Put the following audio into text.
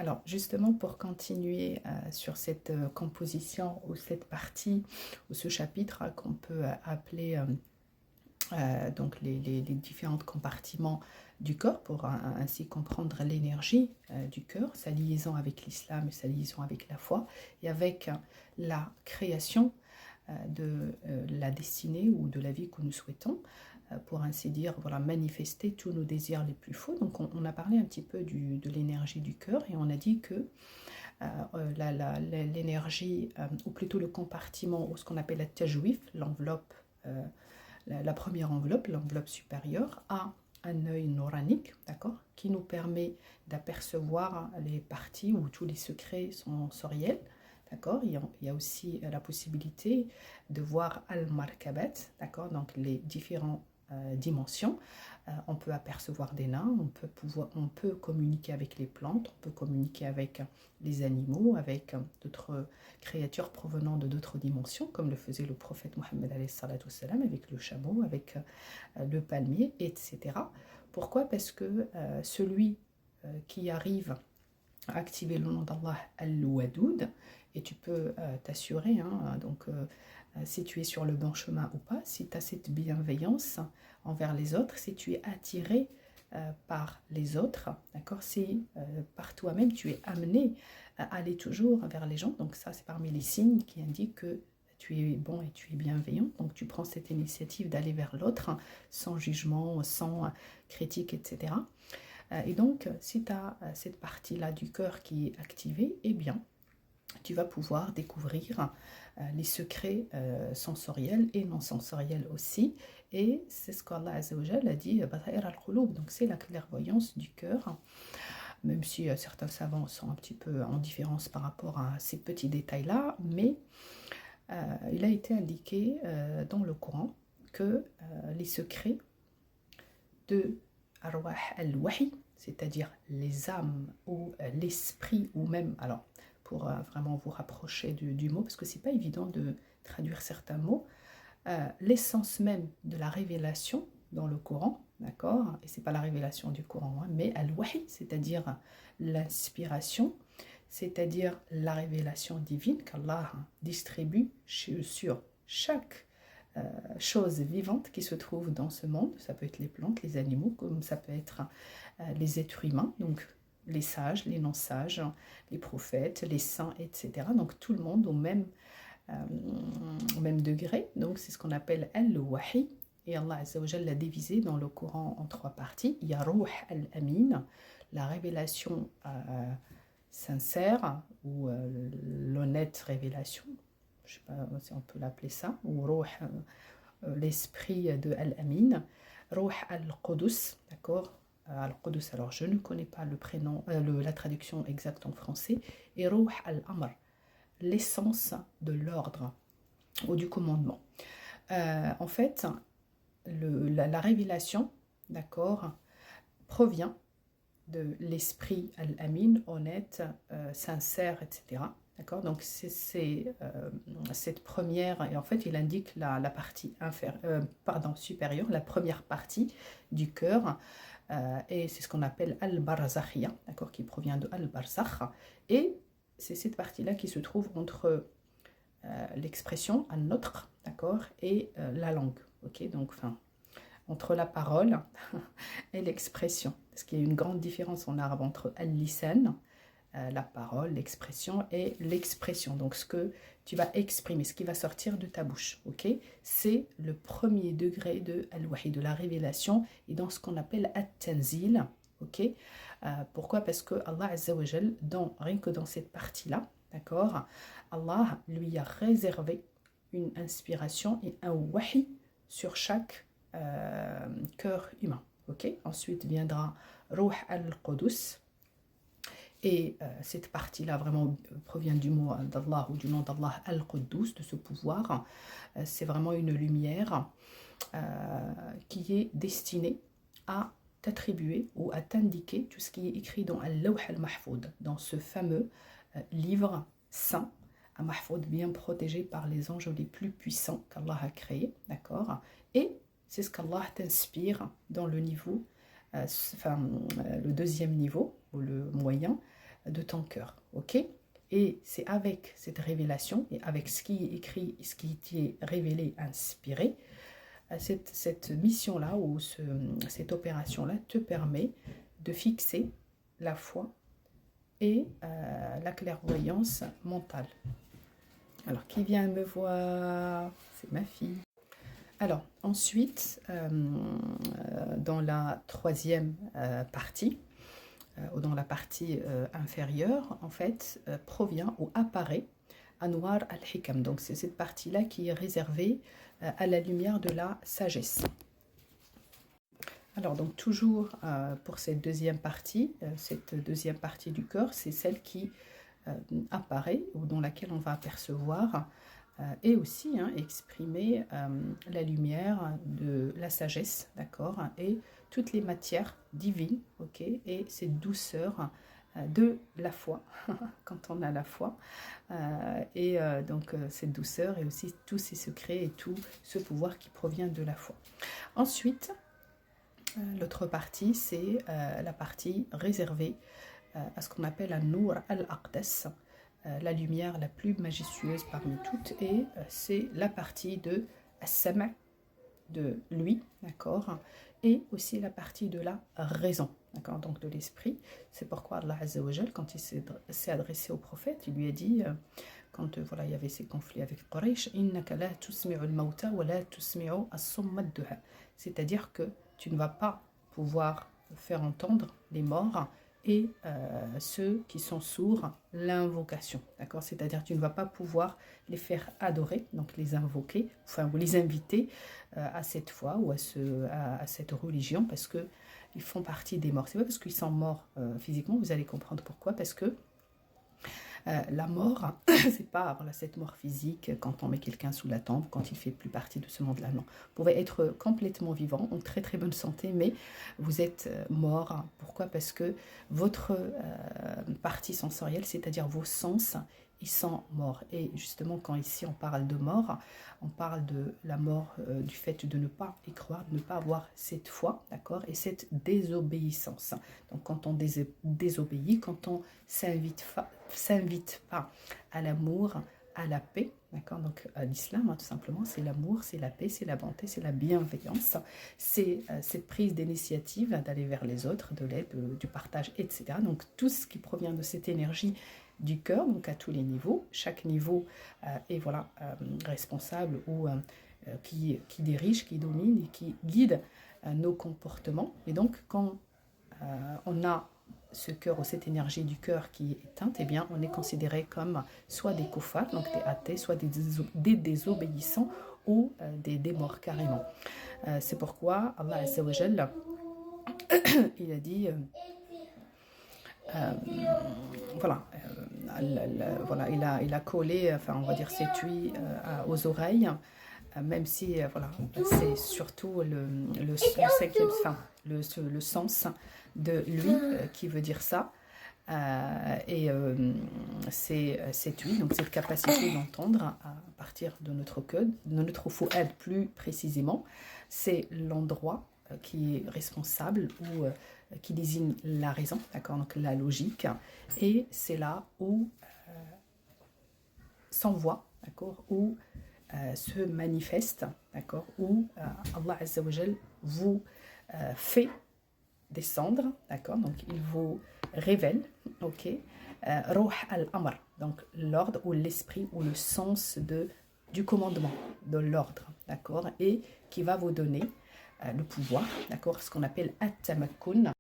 Alors justement pour continuer sur cette composition ou cette partie ou ce chapitre qu'on peut appeler donc les différents compartiments du corps pour ainsi comprendre l'énergie du cœur, sa liaison avec l'islam et sa liaison avec la foi et avec la création de la destinée ou de la vie que nous souhaitons pour ainsi dire, voilà, manifester tous nos désirs les plus faux. Donc on a parlé un petit peu de l'énergie du cœur et on a dit que l'énergie, ou plutôt le compartiment, ou ce qu'on appelle la tajwif, l'enveloppe, la première enveloppe, l'enveloppe supérieure, a un œil nouranique, d'accord, qui nous permet d'apercevoir les parties où tous les secrets sensoriels. D'accord, il y a aussi la possibilité de voir al-markabat, d'accord, donc les différents dimensions. On peut apercevoir des nains, on peut communiquer avec les plantes, on peut communiquer avec les animaux, avec d'autres créatures provenant de d'autres dimensions, comme le faisait le prophète Mohammed avec le chameau, avec le palmier, etc. Pourquoi? Parce que celui qui arrive à activer le nom d'Allah Al-Wadoud, et tu peux t'assurer, hein, donc si tu es sur le bon chemin ou pas, si tu as cette bienveillance envers les autres, si tu es attiré par les autres, d'accord, si par toi-même tu es amené à aller toujours vers les gens, donc ça c'est parmi les signes qui indiquent que tu es bon et tu es bienveillant, donc tu prends cette initiative d'aller vers l'autre sans jugement, sans critique, etc. Et donc, si tu as cette partie-là du cœur qui est activée, eh bien, tu vas pouvoir découvrir les secrets sensoriels et non sensoriels aussi. Et c'est ce qu'Allah Azzawajal a dit, donc c'est la clairvoyance du cœur. Même si certains savants sont un petit peu en différence par rapport à ces petits détails-là, mais il a été indiqué dans le Coran que les secrets de Arwah al-Wahi, c'est-à-dire les âmes ou l'esprit, ou même, alors pour vraiment vous rapprocher du mot, parce que c'est pas évident de traduire certains mots, l'essence même de la révélation dans le Coran, d'accord, et c'est pas la révélation du Coran, hein, mais al-Wahi, c'est-à-dire l'inspiration, c'est-à-dire la révélation divine qu'Allah distribue sur chaque choses vivantes qui se trouvent dans ce monde. Ça peut être les plantes, les animaux, comme ça peut être les êtres humains, donc les sages, les non-sages, les prophètes, les saints, etc. Donc tout le monde au même degré. Donc c'est ce qu'on appelle al-wahi. Et Allah Azza wa Jalla l'a divisé dans le Coran en trois parties. Il y a Ruh al-Amin, la révélation sincère ou l'honnête révélation, je ne sais pas si on peut l'appeler ça, ou Ruh, l'esprit de Al-Amin, Ruh al-Qudus, d'accord, Al-Qudus, alors je ne connais pas le prénom, la traduction exacte en français, et Ruh al-Amr, l'essence de l'ordre ou du commandement. En fait, la révélation, d'accord, provient de l'esprit al-Amin, honnête, sincère, etc. D'accord, donc c'est cette première, et en fait il indique la partie supérieure, la première partie du cœur, et c'est ce qu'on appelle al-Barzakhia, d'accord, qui provient de al-Barzakh, et c'est cette partie-là qui se trouve entre l'expression al-Notr, d'accord, et la langue, ok, donc enfin, entre la parole et l'expression, parce qu'il y a une grande différence en arabe entre al-lisan, la parole, l'expression, et l'expression, donc ce que tu vas exprimer, ce qui va sortir de ta bouche, ok, c'est le premier degré de al-wahi, de la révélation, et dans ce qu'on appelle at-tanzil, ok, pourquoi? Parce que Allah Azza wa Jal, rien que dans cette partie-là, d'accord, Allah lui a réservé une inspiration et un wahi sur chaque cœur humain, ok. Ensuite viendra Ruh al-Qudus, et cette partie-là vraiment provient du mot d'Allah ou du nom d'Allah al-Quddus, de ce pouvoir. C'est vraiment une lumière qui est destinée à t'attribuer ou à t'indiquer tout ce qui est écrit dans Al-Lawh al-Mahfoud, dans ce fameux livre saint, un Mahfoud bien protégé par les anges les plus puissants qu'Allah a créés, d'accord. Et c'est ce qu'Allah t'inspire dans le niveau, le deuxième niveau, ou le moyen, de ton cœur, ok? Et c'est avec cette révélation et avec ce qui est écrit, ce qui t'est révélé, inspiré, cette mission-là ou cette opération-là te permet de fixer la foi et la clairvoyance mentale. Alors, qui vient me voir? C'est ma fille. Alors, ensuite, dans la troisième partie, ou dans la partie inférieure, en fait, provient ou apparaît Anwar al-Hikam. Donc, c'est cette partie-là qui est réservée à la lumière de la sagesse. Alors, donc, toujours pour cette deuxième partie du cœur, c'est celle qui apparaît ou dans laquelle on va apercevoir et aussi exprimer la lumière de la sagesse, d'accord, et toutes les matières divines, ok, et cette douceur de la foi, quand on a la foi, donc cette douceur et aussi tous ces secrets et tout ce pouvoir qui provient de la foi. Ensuite, l'autre partie, c'est la partie réservée à ce qu'on appelle un Nour al-Aqdas, la lumière la plus majestueuse parmi toutes, et c'est la partie de As-Sama, de lui, d'accord, et aussi la partie de la raison, d'accord, donc de l'esprit. C'est pourquoi Allah Azza wa Jal, quand il s'est adressé au prophète, il lui a dit, quand voilà, il y avait ces conflits avec Quraysh, innaka la tusmi'u al-mauta wa la tusmi'u as-summa ad-duha, c'est-à-dire que tu ne vas pas pouvoir faire entendre les morts et ceux qui sont sourds, l'invocation, d'accord, c'est-à-dire tu ne vas pas pouvoir les faire adorer, donc les invoquer, enfin vous les inviter à cette foi ou à cette religion, parce que ils font partie des morts. C'est pas parce qu'ils sont morts physiquement, vous allez comprendre pourquoi, parce que la mort, c'est pas voilà, cette mort physique quand on met quelqu'un sous la tombe, quand il fait plus partie de ce monde-là. Non, vous pouvez être complètement vivant, en très très bonne santé, mais vous êtes mort. Pourquoi? Parce que votre partie sensorielle, c'est-à-dire vos sens, ils sont morts. Et justement, quand ici on parle de mort, on parle de la mort du fait de ne pas y croire, de ne pas avoir cette foi, d'accord, et cette désobéissance. Donc quand on désobéit, quand on s'invite pas à l'amour, à la paix, d'accord, donc l'islam, tout simplement, c'est l'amour, c'est la paix, c'est la bonté, c'est la bienveillance, c'est cette prise d'initiative d'aller vers les autres, de l'aide, du partage, etc. Donc tout ce qui provient de cette énergie du cœur, donc à tous les niveaux, chaque niveau est voilà, responsable ou qui dirige, qui domine et qui guide nos comportements. Et donc quand on a ce cœur ou cette énergie du cœur qui est éteinte, eh bien on est considéré comme soit des koufars, donc des athées, soit des désobéissants ou des morts carrément. C'est pourquoi Allah Azza wa Jal, il a dit voilà, il a collé, enfin on va dire cette huile aux oreilles, même si voilà, c'est surtout le cinquième, enfin, le sens de lui qui veut dire ça. C'est cette huile, donc cette capacité d'entendre à partir de notre code, de notre fouad plus précisément, c'est l'endroit qui est responsable ou qui désigne la raison, d'accord, donc la logique, et c'est là où s'envoie, d'accord, où se manifeste, d'accord, où Allah Azza wa Jal vous fait descendre, d'accord, donc il vous révèle, ok, Ruh al-Amr, donc l'ordre ou l'esprit ou le sens du commandement, de l'ordre, d'accord, et qui va vous donner le pouvoir, d'accord, ce qu'on appelle at-tamakkun,